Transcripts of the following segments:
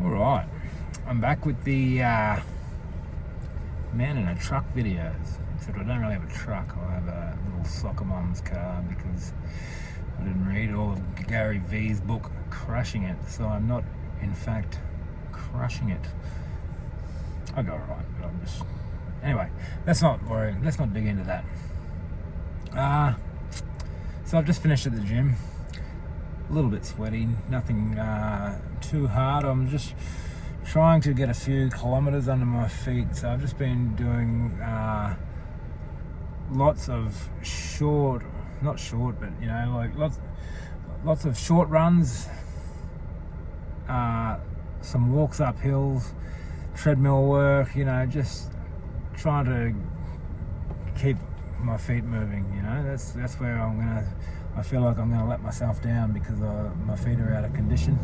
Alright, I'm back with the man in a truck videos. Except I don't really have a truck, I have a little soccer mum's car because I didn't read all of Gary V's book, Crushing It, so I'm not, in fact, crushing it. I go alright, but I'm just... Anyway, let's not worry, let's not dig into that. So I've just finished at the gym. A little bit sweaty, nothing too hard. I'm just trying to get a few kilometers under my feet, so I've just been doing lots of not short, but like lots of short runs, some walks up hills, treadmill work, just trying to keep my feet moving. That's where I feel like I'm gonna let myself down because my feet are out of condition.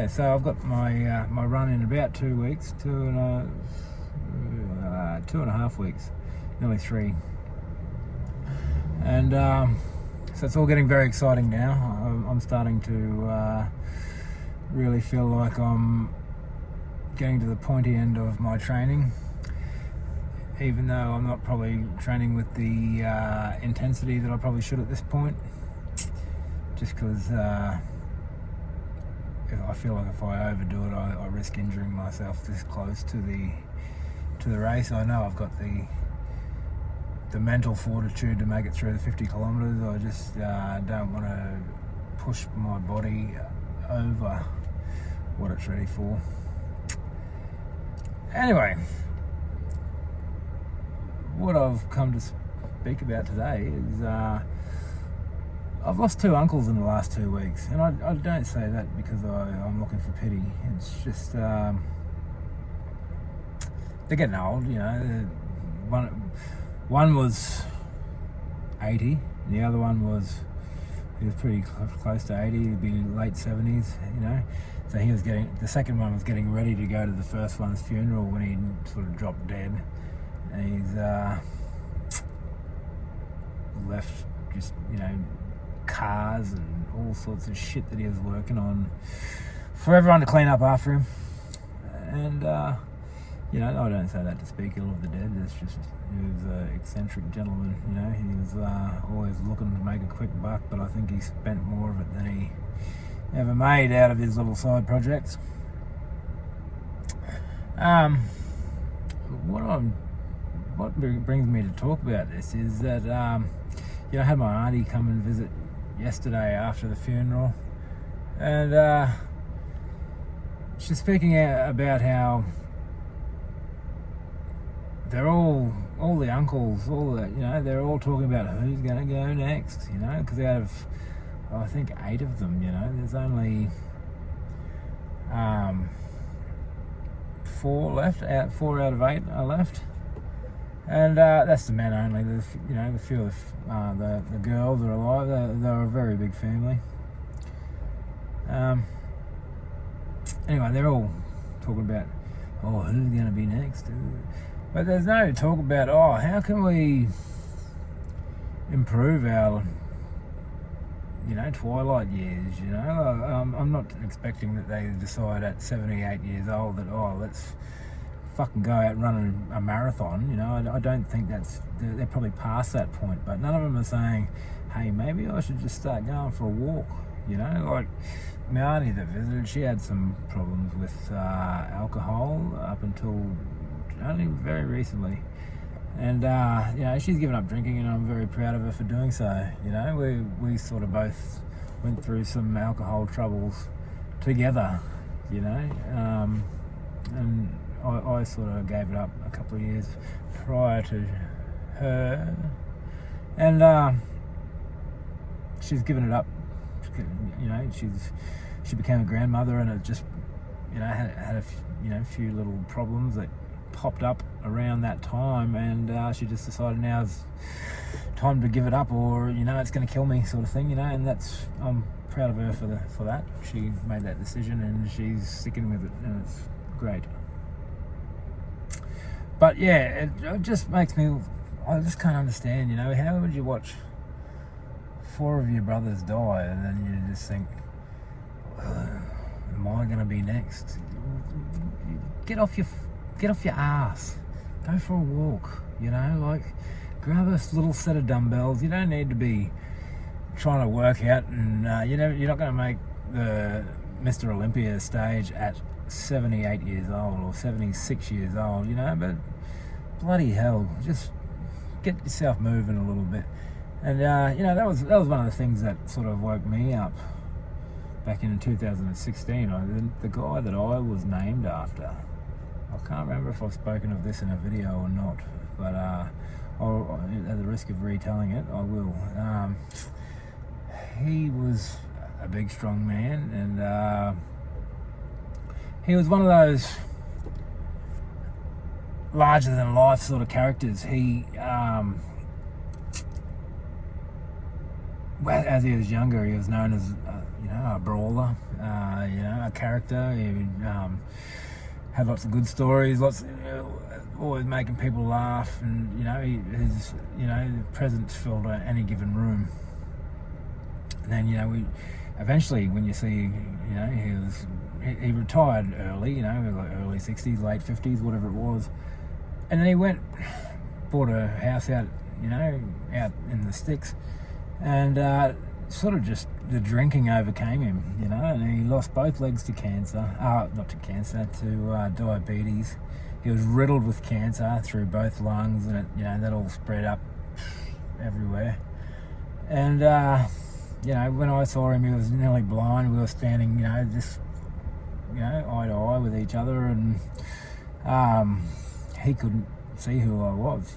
So I've got my my run in about 2 weeks, 2.5 weeks, nearly 3, and so it's all getting very exciting now. I'm starting to really feel like I'm getting to the pointy end of my training, even though I'm not probably training with the intensity that I probably should at this point, just because I feel like if I overdo it, I risk injuring myself this close to the race. I know I've got the mental fortitude to make it through the 50 kilometres. I just don't want to push my body over what it's ready for. Anyway, what I've come to speak about today is I've lost 2 uncles in the last 2 weeks, and I don't say that because I'm looking for pity. It's just they're getting old. One was 80, and the other one was pretty close to 80. He'd be late 70s. So the second one was getting ready to go to the first one's funeral when he sort of dropped dead. And he's left just, cars and all sorts of shit that he was working on for everyone to clean up after him. And, I don't say that to speak ill of the dead. It's just, he was an eccentric gentleman, He was always looking to make a quick buck, but I think he spent more of it than he ever made out of his little side projects. What brings me to talk about this is that I had my auntie come and visit yesterday after the funeral, and she's speaking about how they're all the uncles, they're all talking about who's going to go next, because out of I think 8 of them, there's only 4 left. 4 out of 8 are left, and that's the men only. The few of the girls are alive. They're a very big family. Anyway, they're all talking about who's going to be next, but there's no talk about how can we improve our twilight years. I'm not expecting that they decide at 78 years old that let's fucking go out and run a marathon. I don't think they're probably past that point, but none of them are saying, hey, maybe I should just start going for a walk. Like my auntie that visited, she had some problems with alcohol up until only very recently, and she's given up drinking, and I'm very proud of her for doing so. We sort of both went through some alcohol troubles together, and I sort of gave it up a couple of years prior to her, and she's given it up. She became a grandmother, and it just had a few little problems that popped up around that time, and she just decided now's time to give it up, or it's going to kill me, sort of thing. And I'm proud of her for that. She made that decision, and she's sticking with it, and it's great. But yeah, it just makes me, I just can't understand. How would you watch 4 of your brothers die, and then you just think, am I going to be next? Get off your ass. Go for a walk. Like grab a little set of dumbbells. You don't need to be trying to work out, and you're not going to make the Mr. Olympia stage at 78 years old or 76 years old. But bloody hell, just get yourself moving a little bit. And that was one of the things that sort of woke me up back in 2016. The guy that I was named after, I can't remember if I've spoken of this in a video or not, but at the risk of retelling it, I will. He was a big, strong man, and he was one of those larger-than-life sort of characters. He, as he was younger, he was known as, a brawler, a character. He had lots of good stories, always making people laugh, and his presence filled any given room. And then eventually when you see he retired early, like early 60s, late 50s, whatever it was, and then he bought a house out in the sticks, and sort of just the drinking overcame him, and he lost both legs to cancer, not to cancer, to diabetes. He was riddled with cancer through both lungs, and that all spread up everywhere. And when I saw him, he was nearly blind. We were standing, just eye to eye with each other, and he couldn't see who I was,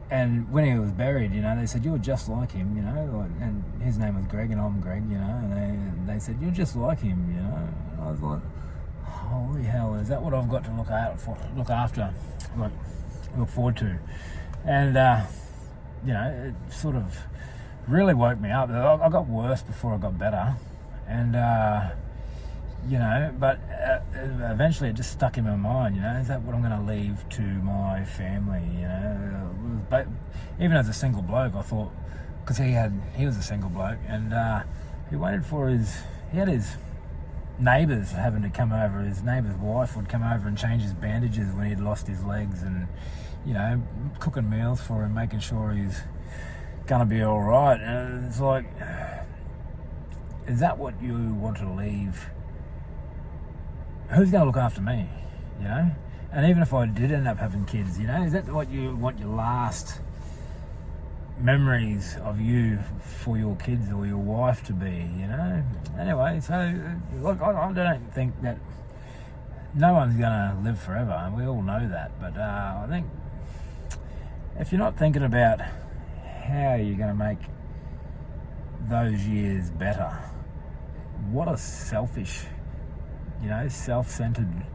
and when he was buried, they said, "You're just like him," and his name was Greg, and I'm Greg, and they said, "You're just like him," And I was like, holy hell, is that what I've got to look after, look forward to? And it sort of really woke me up. I got worse before I got better, and but eventually it just stuck in my mind. Is that what I'm going to leave to my family? But even as a single bloke, I thought, because he was a single bloke, and he had his neighbours having to come over. His neighbour's wife would come over and change his bandages when he'd lost his legs, and cooking meals for him, making sure he's gonna be all right. And it's like, is that what you want to leave? Who's going to look after me? And even if I did end up having kids, is that what you want your last memories of you for your kids or your wife to be? Anyway, so look, I don't think that no one's going to live forever, and we all know that. But I think if you're not thinking about how you're going to make those years better, what a selfish, self-centered,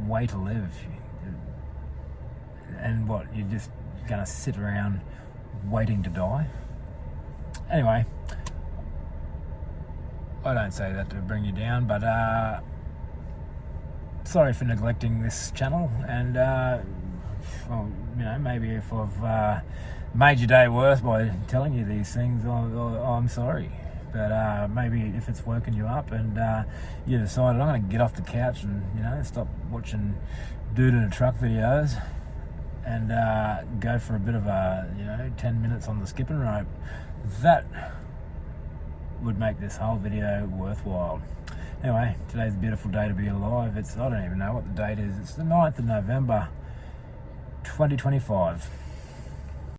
way to live. And what, you're just going to sit around waiting to die? Anyway, I don't say that to bring you down, but sorry for neglecting this channel, and maybe if I've made your day worse by telling you these things, I'm sorry. But maybe if it's woken you up and you decided, I'm going to get off the couch and stop watching dude in a truck videos and go for a bit of a 10 minutes on the skipping rope, that would make this whole video worthwhile. Anyway, today's a beautiful day to be alive. I don't even know what the date is. It's the 9th of November 2025.